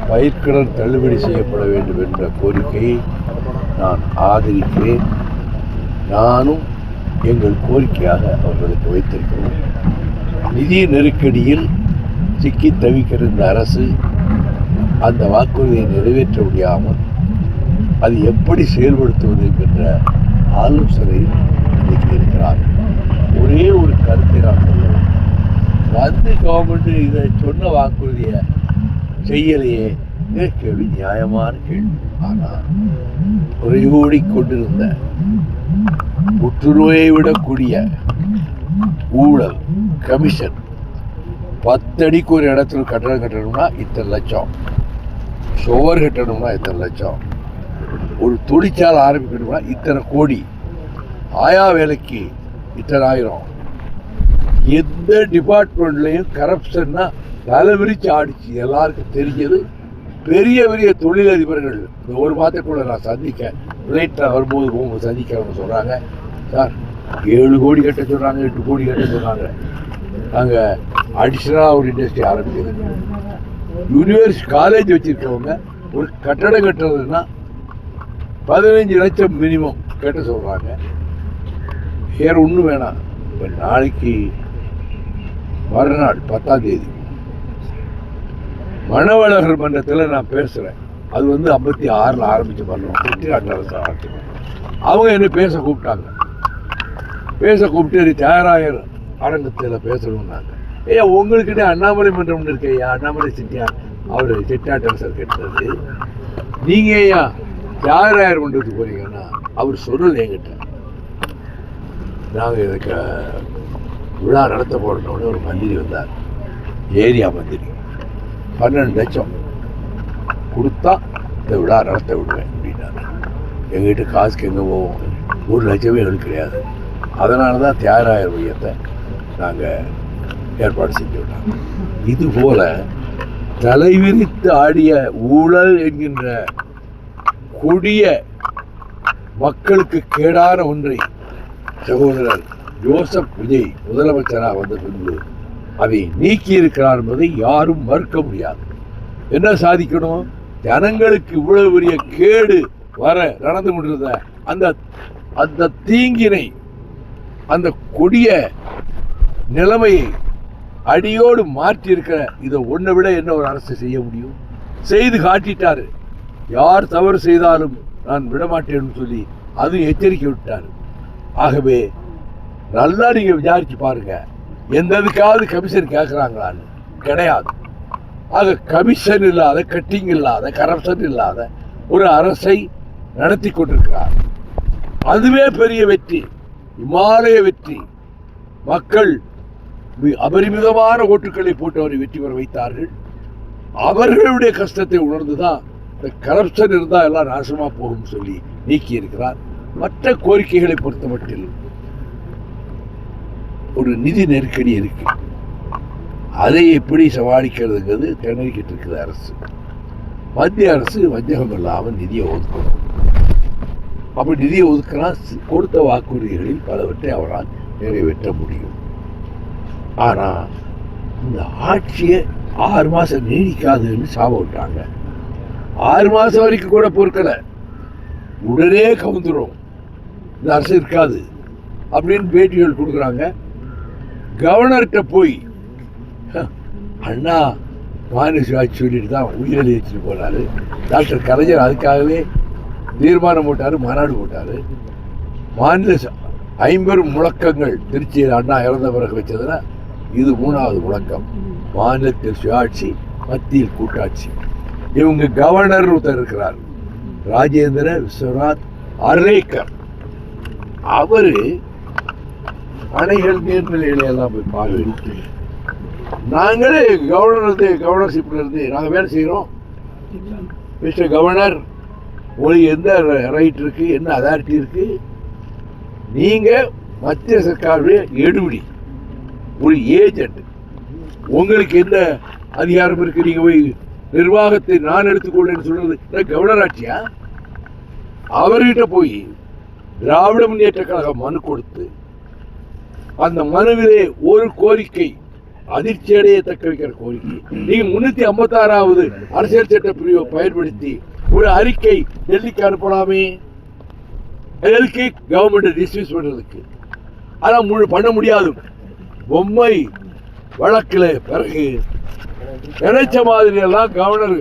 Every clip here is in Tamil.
பயிர்க்கடன் தள்ளுபடி செய்யப்பட வேண்டும் என்ற கோரிக்கையை நான் ஆதரிக்கிறேன். நானும் எங்கள் கோரிக்கையாக அவர்களுக்கு வைத்திருக்கிறோம். நிதி நெருக்கடியில் சிக்கி தவிக்கிற இந்த அரசு அந்த வாக்குறுதியை நிறைவேற்ற முடியாமல் அது எப்படி செயல்படுத்துவது என்கின்ற ஆலோசனையில் இன்னைக்கு இருக்கிறார். ஒரே ஒரு கருத்தை நான் சொல்லுவேன். வந்து கவர்மெண்ட் இதை சொன்ன வாக்குறுதியை செய்யலையே கேள்வி நியாயமான கேள்வி. ஆனால் குறைகூடி கொண்டிருந்த புற்றுநோயை விடக்கூடிய ஊழல், கமிஷன், 10 அடிக்கு ஒரு இடத்துல கட்டடம் கட்டணும்னா இத்தனை லட்சம், சுவர் கட்டணும்னா இத்தனை லட்சம், ஒரு தொழிற்சாலை ஆரம்பிக்கணும்னா இத்தனை கோடி, ஆயா வேலைக்கு இத்தனை ஆயிரம். எந்த டிபார்ட்மெண்ட்லையும் கரப்ஷன்னா தலைவிரிச்சு ஆடிச்சு. எல்லாருக்கும் தெரிஞ்சது. பெரிய பெரிய தொழிலதிபர்கள் இந்த ஒரு மாதத்துக்குள்ள நான் ஃப்ளைட்டில் வரும்போது சந்திக்கிறவங்க சொல்கிறாங்க, சார் 7 கோடி கட்ட சொல்கிறாங்க, 8 கோடி கட்ட சொல்கிறாங்க. நாங்கள் அடிஷ்னலாக ஒரு இண்டஸ்ட்ரி ஆரம்பிக்கிறது. யூனிவர்சிட்டி காலேஜ் வச்சுருக்கவங்க ஒரு கட்டடம் கட்டுறதுன்னா 15 லட்சம் மினிமம் கட்ட சொல்கிறாங்க. வேறு ஒன்றும் வேணாம். இப்போ நாளைக்கு மறுநாள் 10ஆம் தேதி மணவழகர் மன்றத்தில் நான் பேசுகிறேன். அது 56 ஆரம்பித்து பண்ணோம். அவங்க என்னை பேச கூப்பிட்டாங்க. கூப்பிட்டு தியாகராயர் அரங்கத்தில் பேசணும்னாங்க. ஐயா, உங்களுக்கிட்டே அண்ணாமலை மன்றம் இருக்கு ஐயா, அண்ணாமலை செட்டியார் அவர் செட்டியாட்டரசர் கேட்டது. நீங்கள் ஐயா தியாகராயர் மன்றத்துக்கு போறீங்கன்னா அவர் சொல்றது என்கிட்ட. நாங்கள் இதுக்கு விழா நடத்த போடணும்னு ஒரு மந்திரி வந்தார், ஏரியா மந்திரி. 12 லட்சம் கொடுத்தா இந்த விழா நடத்த விடுவேன் அப்படின்னாரு. எங்ககிட்ட காசுக்கு எங்கே போவோம்? 1 லட்சமே எங்களுக்கு கிடையாது. அதனால தான் தியாகராயர் மையத்தை நாங்கள் ஏற்பாடு செஞ்சு விட்டாங்க. இதுபோல தலைவிரித்து ஆடிய ஊழல் என்கின்ற கொடிய மக்களுக்கு கேடான ஒன்றை சகோதரர் ஜோசப் விஜய் முதலமைச்சராக வந்த பின்பு அதை நீக்கி இருக்கிறார் என்பதை யாரும் மறுக்க முடியாது. என்ன சாதிக்கணும்? ஜனங்களுக்கு இவ்வளவு பெரிய கேடு வர நடந்து கொண்டிருந்த அந்த தீங்கினை, அந்த கொடிய நிலைமையை அடியோடு மாற்றி இருக்கிற இதை ஒன்றை விட என்ன ஒரு அரசு செய்ய முடியும்? செய்து காட்டிட்டாரு. யார் தவறு செய்தாலும் நான் விடமாட்டேன்னு சொல்லி அதுவும் எச்சரிக்கை விட்டார். ஆகவே நல்லா நீங்க விசாரிச்சு பாருங்க, எந்ததுக்காவது கமிஷன் கேட்குறாங்களான்னு. கிடையாது. ஆக கமிஷன் இல்லாத, கட்டிங் இல்லாத, கரப்ஷன் இல்லாத ஒரு அரசை நடத்தி கொண்டிருக்கிறார். அதுவே பெரிய வெற்றி, இமாலய வெற்றி. மக்கள் அபரிமிதமான ஓட்டுக்களை போட்டு அவரை வெற்றி பெற வைத்தார்கள். அவர்களுடைய கஷ்டத்தை உணர்ந்துதான் இந்த கரப்ஷன் இருந்தால் எல்லாம் நாசமாக போகும் சொல்லி நீக்கி இருக்கிறார். மற்ற கோரிக்கைகளை பொறுத்த மட்டில் ஒரு நிதி நெருக்கடி இருக்கு. அதை எப்படி சமாளிக்கிறதுங்கிறது திணறிக்கிட்டு இருக்குது அரசு. மத்திய அரசு வஞ்சகம் இல்லாமல் நிதியை ஒதுக்கணும். அப்படி நிதியை ஒதுக்கினா கொடுத்த வாக்குறுதிகளில் பலவற்றை அவரால் நிறைவேற்ற முடியும். ஆனால் இந்த ஆட்சியை 6 மாதம் நீடிக்காதுன்னு சாப விட்டாங்க. 6 மாதம் வரைக்கும் கூட பொறுக்கலை, உடனே கவுந்துரும், இந்த அரசு இருக்காது அப்படின்னு பேட்டிகள் கொடுக்குறாங்க. கவர்னர்கிட்ட போய் அண்ணா மாநில சுயாட்சி சொல்லிட்டு தான் உயிரிழந்து வச்சுட்டு போனார். டாக்டர் கலைஞர் அதுக்காகவே தீர்மானம் போட்டார், மாநாடு போட்டார். மாநில 50 முழக்கங்கள் திருச்சியில் அண்ணா இறந்த பிறகு வச்சதுன்னா இது 3வது முழக்கம். மாநிலத்தில் சுயாட்சி, மத்தியில் கூட்டாட்சி. இவங்க கவர்னர் ஒருத்தர் இருக்கிறார், ராஜேந்திர விஸ்வநாத் அர்லேக்கர். அவரு அணைகள் நீர்நிலைகளை எல்லாம் போய் பார்வையிட்டு, நாங்களே கவர்னர்ஷிப்ல இருந்து நாங்கள் வேலை செய்கிறோம். மிஸ்டர் கவர்னர், உங்களுக்கு எந்த ரைட் இருக்கு, என்ன அதாரிட்டி இருக்கு? நீங்க மத்திய சர்க்காருடைய எடுபடி, ஒரு ஏஜென்ட். உங்களுக்கு என்ன அதிகாரம் இருக்கு? நீங்க போய் நிர்வாகத்தை நான் எடுத்துக்கொள்ளேன்னு சொல்றது கவர்னர் ஆட்சியா? அவர்கிட்ட போய் திராவிட முன்னேற்ற கழகம் மனு கொடுத்து அந்த மனுவிலே ஒரு கோரிக்கை அதிர்ச்சி அடைய தக்க வைக்கிற கோரிக்கை. நீங்க 356வது அரசியல் சட்ட பிரிவை பயன்படுத்தி ஒரு அறிக்கை டெல்லிக்கு அனுப்பலாமே. எதற்கு? கவர்மெண்ட் டிஸ்மிஸ் பண்றதுக்கு. அதான் பண்ண முடியாது. பொம்மை வழக்கில் பிறகு நினைச்ச மாதிரி எல்லாம் கவர்னர்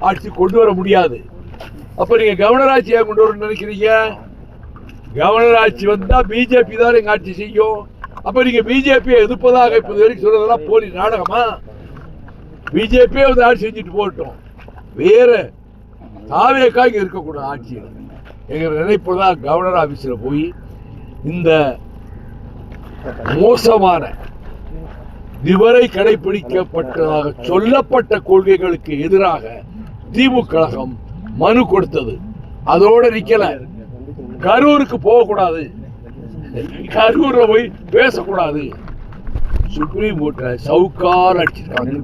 ஆட்சி கொண்டு வர முடியாது. அப்ப நீங்க கவர்னர் ஆட்சியா கொண்டு வர நினைக்கிறீங்க? கவர்னர் ஆட்சி வந்தா பிஜேபி தான் எங்க ஆட்சி செய்யும். அப்ப நீங்க பிஜேபியை எதிர்ப்பதாக இப்ப வரைக்கும் சொல்றதெல்லாம் போலி நாடகமா? பிஜேபியே வந்து ஆட்சி செஞ்சுட்டு போட்டோம். வேற தாவேக்கா இங்க இருக்கக்கூடாது ஆட்சியில். எங்க நினைப்பதான் கவர்னர் ஆபீஸ்ல போய் இந்த மோசமான இதுவரை கடைபிடிக்கப்பட்டதாக சொல்லப்பட்ட கொள்கைகளுக்கு எதிராக திமுக கழகம் மனு கொடுத்தது. அதோட நிக்கல. கரூருக்கு போகக்கூடாது, கரூர்ல போய் பேசக்கூடாது. சுப்ரீம் கோர்ட்ல சவுக்கால் அடிச்சிருக்காங்க,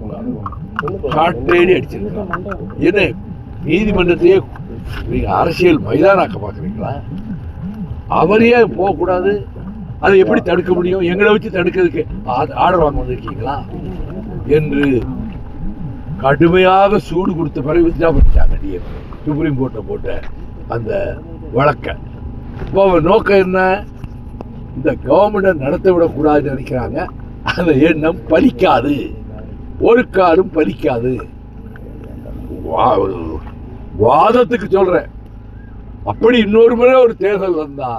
காட்டேடி அடிச்சிருக்காங்க. என்ன நீதிமன்றத்தையே நீங்க அரசியல் மைதானாக்க பாக்குறீங்களா? அவரையே போகக்கூடாது. அதை எப்படி தடுக்க முடியும்? எங்களை வச்சு தடுக்கிறதுக்கு ஆர்டர் வாங்க வந்திருக்கீங்களா என்று கடுமையாக சூடு கொடுத்த பிறகு வித்ரா பண்ணிட்டாங்க சுப்ரீம் கோர்ட்டை போட்ட அந்த வழக்க. இப்போ நோக்கம் என்ன? இந்த கவர்மெண்ட் நடத்த விடக்கூடாதுன்னு நினைக்கிறாங்க. அந்த எண்ணம் பலிக்காது, ஒரு காலம் பலிக்காது. வாதத்துக்கு சொல்றேன். அப்படி இன்னொரு முறை ஒரு தேர்தல் வந்தா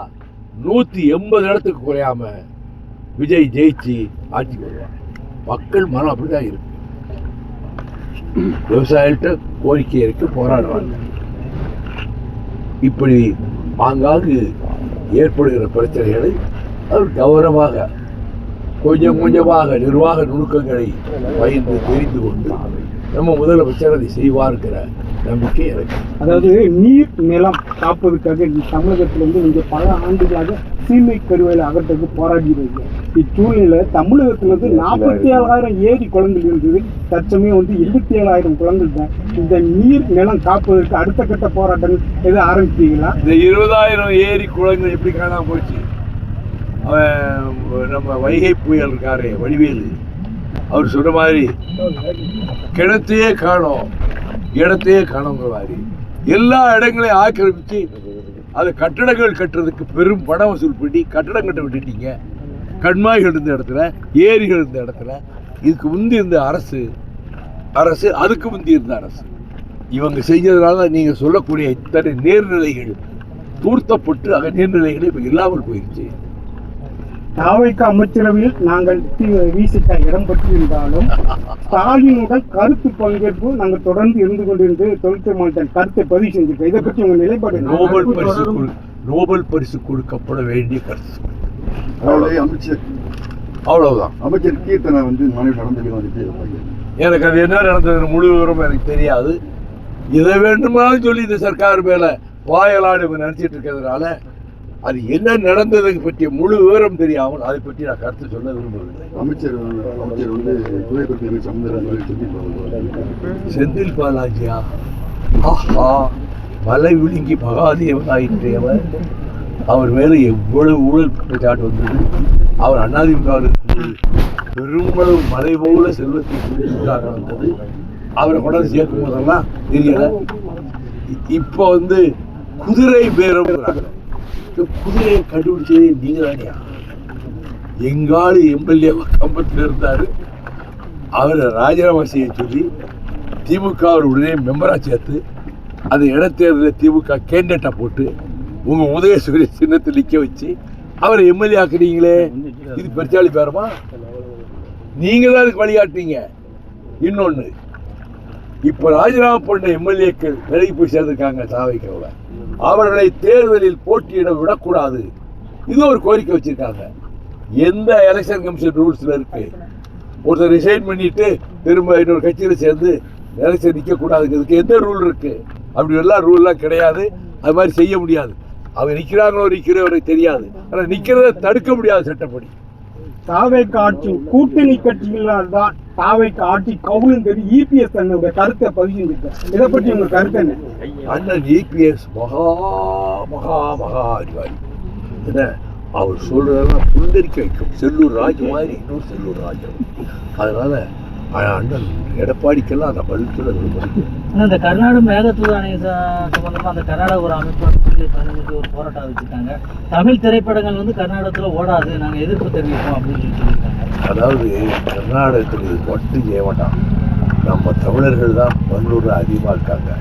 180 இடத்துக்கு குறையாம விஜய் ஜெயிச்சு ஆட்சிக்கு வருவாங்க. மக்கள் மனம் அப்படிதான் இருக்கு. விவசாயிகிட்ட கோரிக்கை இருக்கு, போராடுவாங்க. இப்படி ஆங்காங்கு ஏற்படுகிற பிரச்சனைகளை அவர் கவனமாக கொஞ்சம் கொஞ்சமாக நிர்வாக நுணுக்கங்களை பயின்று தெரிந்து கொண்டு நம்ம முதலமைச்சர் அதை செய்வார்கிற நம்பிக்கை எனக்கு. அதாவது நீர் நிலம் காப்பதற்காக தமிழகத்திலிருந்து நீங்க பல ஆண்டுகளாக சீமை கருவேலை அகற்றுக்கு போராடுகிறீங்க. இச்சூழ்நிலை தமிழகத்திலிருந்து 47,000 ஏரி குளங்கள் இருந்தது. தற்சமயம் 27,000 குளங்கள் தான். இந்த நீர் நிலம் காப்பதற்கு அடுத்த கட்ட போராட்டங்கள் எதுவும் ஆரம்பிச்சீங்களா? இந்த 20,000 ஏரி குளங்கள் எப்படி காணாம போச்சு? நம்ம வைகை புயல் இருக்காரே வடிவேலு, அவர் சொன்ன மாதிரி கிணத்தையே காணோம், இடத்தையே காணுங்கிற மாதிரி எல்லா இடங்களையும் ஆக்கிரமிச்சு அது கட்டடங்கள் கட்டுறதுக்கு பெரும் பண வசூல் பண்ணி கட்டடம் கட்ட விட்டுட்டீங்க. கண்மாய்கள் இருந்த இடத்துல, ஏரிகள் இருந்த இடத்துல. இதுக்கு முந்தி இருந்த அரசு அதுக்கு முந்தி இருந்த அரசு இவங்க செஞ்சதுனால நீங்க சொல்லக்கூடிய இத்தனை நீர்நிலைகள் தூர்த்தப்பட்டு அக நீர்நிலைகளே இப்ப இல்லாமல் போயிடுச்சு. தாவைக்கு அமைச்சரவையில் நாங்கள் வீசிட்ட இடம் பற்றியிருந்தாலும் ஸ்டாலினுடன் கருத்து பங்கேற்பு நாங்கள் தொடர்ந்து இருந்து கொண்டிருந்து தொழில்துறை மாநில கருத்தை பதிவு செஞ்சிருக்கோம். இதை பற்றி உங்க நிலைப்பாடு? நோபல் பரிசு கொடுக்கப்பட வேண்டிய கருத்து. அமைச்சர் அவ்வளவுதான். அமைச்சர் கீர்த்தனை நடந்தது. எனக்கு அது என்ன நடந்தது முழு விவரம் எனக்கு தெரியாது. இதை வேண்டுமானாலும் சொல்லி இந்த சர்க்கார் மேல வாயலாடு நினைச்சிட்டு இருக்கிறதுனால அது என்ன நடந்ததை பற்றிய முழு விவரம் தெரியாமல் அதை பற்றி நான் கருத்து சொல்ல விரும்பவில்லை. அமைச்சர் செந்தில் பாலாஜியா, ஆஹா, மலை விழுங்கி மகாதேவனாயிற்றவர். அவர் மேல எவ்வளவு ஊழல் குற்றச்சாட்டு வந்தது. அவர் அதிமுகவிற்கு பெருமளவு மலை போல செல்வத்தை வந்தது. அவரை கொண்டாந்து சேர்க்கும் போதெல்லாம் தெரியல. இப்போ குதிரை பேரம், குதிரையை கண்டுபிடிச்சதே நீங்க தானியா? எங்காலு எம்எல்ஏ கம்பத்தில் இருந்தாரு. அவரை ராஜினாமா செய்ய சொல்லி திமுக அவர் உடனே மெம்பரா சேர்த்து அந்த இடைத்தேர்தலில் திமுக கேண்டேட்டா போட்டு உங்க உதயசூரிய சின்னத்தை நிற்க வச்சு அவரை எம்எல்ஏ ஆக்குறீங்களே, இது பெருச்சாளி பேரமா? நீங்க தான் அதுக்கு வழிகாட்டுறீங்க. இன்னொன்னு, இப்ப ராஜினாமா பண்ண எம்எல்ஏக்கள் விலகி போய் சேர்ந்திருக்காங்க தாவைக்கவுல. அவர்களை தேர்தலில் போட்டியிட விடக்கூடாது, இது ஒரு கோரிக்கை வச்சிருக்காங்க. எந்த எலெக்ஷன் கமிஷன் ரூல்ஸ்ல இருக்கு? ஒருத்தர் ரிசைன் பண்ணிட்டு திரும்ப இன்னொரு கட்சியில சேர்ந்து எலெக்ஷன் நிக்க கூடாதுங்கிறதுக்கு எந்த ரூல் இருக்கு? அப்படி எல்லாம் ரூல்லாம் கிடையாது. அது மாதிரி செய்ய முடியாது. அவங்க நிக்கிறாங்களோ நிக்கிறவரை தெரியாது. ஆனா நிக்கிறத தடுக்க முடியாது சட்டப்படி. தாவைக்கு ஆட்சி கூட்டணி கட்சிகளால் தான் தாவைக்கு ஆட்சி கவுளுங்கிறது இபிஎஸ் தன்னுடைய கருத்தை பதிவு செஞ்சிருக்காரு. இதை பற்றி உங்க கருத்து என்ன? அண்ணன் இபிஎஸ் மகா மகா மகா அறிவாளி. என்ன அவர் சொல்றதெல்லாம் புல்லரிக்க வைக்கும். செல்லூர் ராஜ் மாதிரி இன்னொரு செல்லூர் ராஜ். அதனால அண்ணன் எடப்பாடிக்கெல்லாம் அந்த பதில் சொல்ல விரும்புகிறேன். இந்த கர்நாடக மேகத்தூர் அணை சம்பந்தமா அந்த கர்நாடக ஒரு அமைப்பு ஒரு போராட்டம் வச்சுருக்காங்க. தமிழ் திரைப்படங்கள் வந்து கர்நாடகத்தில் ஓடாது, நாங்கள் எதிர்ப்பு தெரிவிப்போம் அப்படின்னு சொல்லியிருக்காங்க. அதாவது கர்நாடகத்தில் இது மட்டும் செய்ய மாட்டான். நம்ம தமிழர்கள் தான் பல்லூரில் அதிகமாக இருக்காங்க.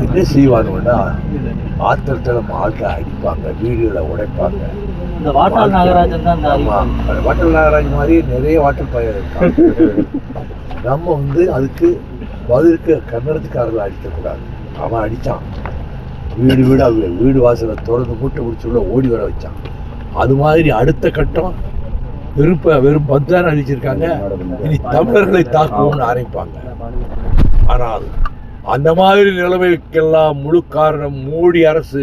என்ன செய்வாங்கன்னா ஆத்திரத்தில் நம்ம ஆட்களை அடிப்பாங்க, வீடுகளை உடைப்பாங்க. இந்த வாட்டாள் நாகராஜன் தான் வாட்டல் நாகராஜ் மாதிரி நிறைய வாட்டல் பயிர் இருக்காங்க. நம்ம வந்து அதுக்கு பதிலுக்கு கன்னடத்துக்காரர்கள் அடிக்கக்கூடாது. அவன் அடித்தான், வீடு வாசலை திறந்து மூட்டை முடிச்சுள்ள ஓடி வர வச்சான். அது மாதிரி அடுத்த கட்டம் வெறும் 10 அடிச்சிருக்காங்க. இனி தமிழர்களை தாக்குவோம்னு ஆரம்பிப்பாங்க. ஆனால் அந்த மாதிரி நிலைமைக்கெல்லாம் முழு காரணம் மோடி அரசு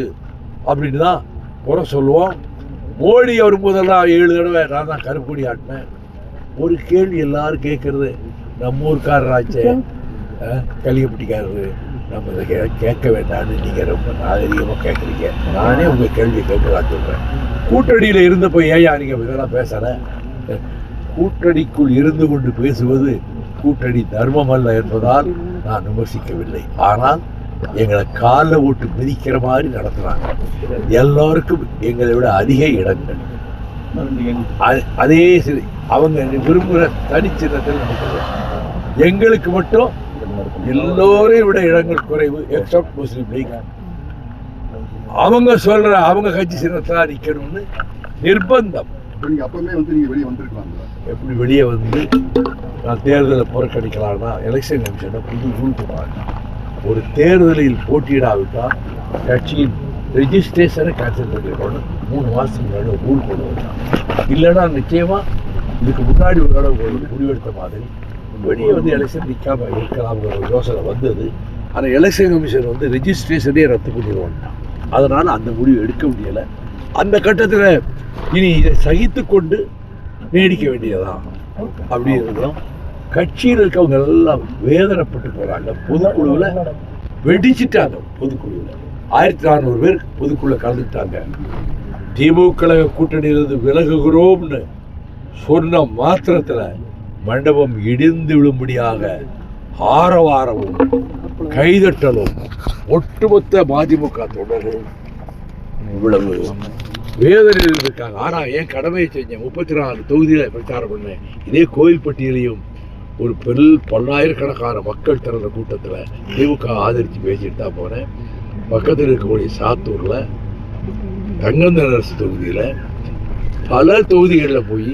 அப்படின்னு தான் குறை சொல்லுவோம். மோடி வரும்போதெல்லாம் 7 தடவை நான் தான் கருப்பொடி ஆட்டினேன். ஒரு கேள்வி எல்லாரும் கேட்கறது, நம்ம ஊருக்காரராச்சே கலியப்பட்டிக்காரரு, நம்ம இதை கேட்க வேண்டாம்னு நீங்கள் ரொம்ப நாகரிகமாக கேட்குறீங்க. நானே உங்கள் கேள்வி கேட்கலாம் சொல்கிறேன். கூட்டணியில் இருந்தப்போ ஏன் நீங்கள் இதெல்லாம் பேசலை? கூட்டணிக்குள் இருந்து கொண்டு பேசுவது கூட்டணி தர்மம் அல்ல என்பதால் நான் விமர்சிக்கவில்லை. ஆனால் எங்களை காலில் ஓட்டு மிதிக்கிற மாதிரி நடத்துகிறாங்க. எல்லாருக்கும் எங்களை விட அதிக இடங்கள். அதே சரி, அவங்க விரும்புகிற தனிச்சின்னத்தில் நடத்துகிறோம். எங்களுக்கு மட்டும் எல்லோரையும் விட இடங்கள் குறைவு, எக்ஸப்ட் முஸ்லீம் லீக். அவங்க சொல்ற அவங்க கட்சி சின்னத்தில் நிற்கணும்னு நிர்பந்தம். அப்பவுமே வந்து நீங்க வெளியே வந்திருக்கலாங்களா? எப்படி வெளியே வந்து நான் தேர்தலை புறக்கணிக்கலாம்னா எலெக்ஷன் கமிஷனை புது ரூல் போடுறாங்க. ஒரு தேர்தலில் போட்டியிடாவிட்டால் கட்சியின் ரெஜிஸ்ட்ரேஷனை கேன்சல் பண்ணிடணும்னு 3 மாதத்துக்கு முன்னாடி ரூல் கொண்டு வந்தாங்க. இல்லைன்னா நிச்சயமாக இதுக்கு முன்னாடி ஒரு தடவை முடிவெடுத்த மாதிரி வெளியே வந்து எலெக்ஷன் நிற்காம இருக்கலாம்ங்கிற ஒரு யோசனை வந்தது. ஆனால் எலெக்ஷன் கமிஷன் வந்து ரெஜிஸ்ட்ரேஷனே ரத்து பண்ணிடுவாங்க. அதனால் அந்த முடிவு எடுக்க முடியலை. அந்த கட்டத்தில் இனி இதை சகித்து கொண்டு நீடிக்க வேண்டியதான் அப்படி இருக்கிறோம். கட்சியில் இருக்கவங்க எல்லாம் வேதனைப்பட்டு போகிறாங்க. பொதுக்குழுவில் வெடிச்சிட்டாங்க. பொதுக்குழுவில் 1400 பேர் பொதுக்குழுவில் கலந்துட்டாங்க. திமுக கூட்டணியிலிருந்து விலகுகிறோம்னு சொன்ன மாத்திரத்தில் மண்டபம் இடிந்து விழும்படியாக ஆரவாரமும் கைதட்டலும் ஒட்டுமொத்த மதிமுக தொண்டர்கள் இவ்வளவு வேதனையில் இருக்காங்க. ஆனால் என் கடமையை செஞ்சேன். 34 தொகுதியில் பிரச்சாரம் பண்ணேன். இதே கோயில்பட்டியிலையும் ஒரு பல்லாயிரக்கணக்கான மக்கள் திறந்த கூட்டத்தில் திமுக ஆதரித்து பேசிட்டு தான் போனேன். பக்கத்தில் இருக்கக்கூடிய சாத்தூரில், தங்கந்தரசு தொகுதியில், பல தொகுதிகளில் போய்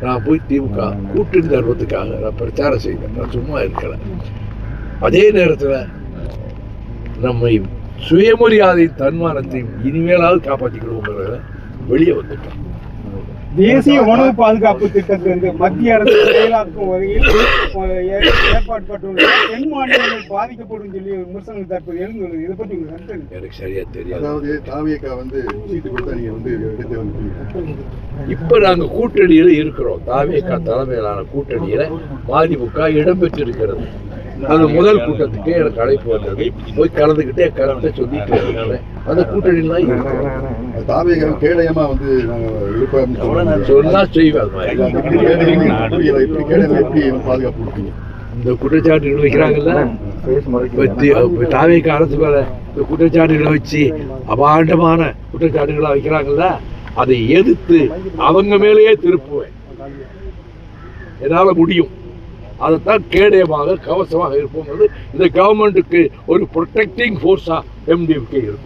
நான் திமுக கூட்டணி தர்மத்துக்காக நான் பிரச்சாரம் செய்தேன். நான் சும்மா இருக்கலை. அதே நேரத்தில் நம்மை சுயமரியாதையின் தன்மானத்தையும் இனிமேலாவது காப்பாற்றிக்கணுங்கிறத வெளியே வந்துட்டோம். தேசிய உணவு பாதுகாப்பு திட்டத்திலிருந்து மத்திய அரசு செயலாக்கும் வகையில் ஏற்பாடுபட்டுள்ள தென் மாநிலங்கள் பாதிக்கப்படும் சொல்லி விமர்சனங்கள் தற்போது எழுந்துள்ளது. இதை பற்றி எனக்கு சரியா தெரியாது. அதாவது தாவேகா வந்து சீட்டு கொடுத்தா நீங்க வந்து எடுத்து வந்து இப்ப நாங்க கூட்டணியில இருக்கிறோம். தாவேகா தலைமையிலான கூட்டணியில மதிமுக இடம்பெற்றிருக்கிறது. அந்த முதல் கூட்டத்துக்கு எனக்கு அழைப்பு வந்தது. போய் கலந்துக்கிட்டே கருத்தை சொல்லிட்டு இருக்கிறேன். அந்த கூட்டணிலாம் இருக்கிறோம். தாவேகா கேடயமா வந்து சொன்னா செய்வேன். பாதுகாப்பு கொடுப்பீங்க? இந்த குற்றச்சாட்டுகள் வைக்கிறாங்கல்ல, தாவேகா அரசு மேல இந்த குற்றச்சாட்டுகளை வச்சு அபாண்டமான குற்றச்சாட்டுகளை வைக்கிறாங்கல்ல, அதை எதிர்த்து அவங்க மேலேயே திருப்புவேன். என்னால முடியும். அதைத்தான் கேடயமாக கவசமாக இருப்போம். இந்த கவர்மெண்ட்டுக்கு ஒரு ப்ரொடெக்டிங் ஃபோர்ஸா MDMK இருக்கும்.